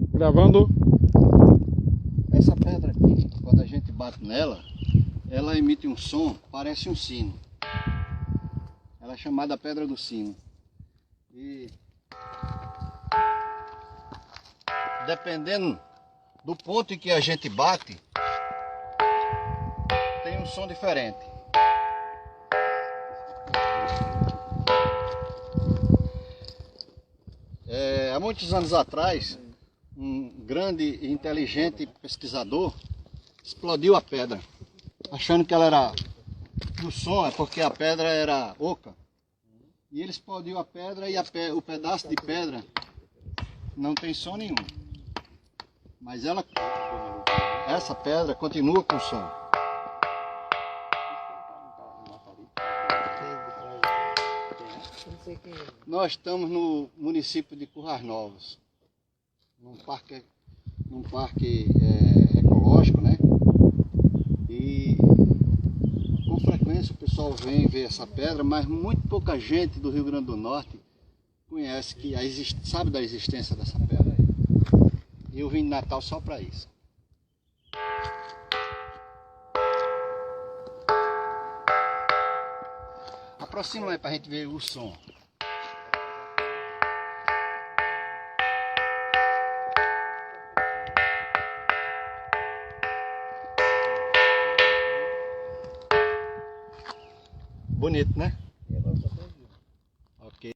Gravando. Essa pedra aqui, quando a gente bate nela, ela emite um som, parece um sino. Ela é chamada Pedra do Sino. E dependendo do ponto em que a gente bate, tem um som diferente. Há muitos anos atrás, um grande e inteligente pesquisador explodiu a pedra, achando que ela era... O som é porque a pedra era oca. E ele explodiu a pedra e o pedaço de pedra não tem som nenhum. Mas essa pedra continua com som. Nós estamos no município de Currais Novos, num parque ecológico, né? E com frequência o pessoal vem ver essa pedra, mas muito pouca gente do Rio Grande do Norte conhece, sabe da existência dessa pedra. E eu vim de Natal só para isso. Aproxima aí para a gente ver o som. Bonito, né?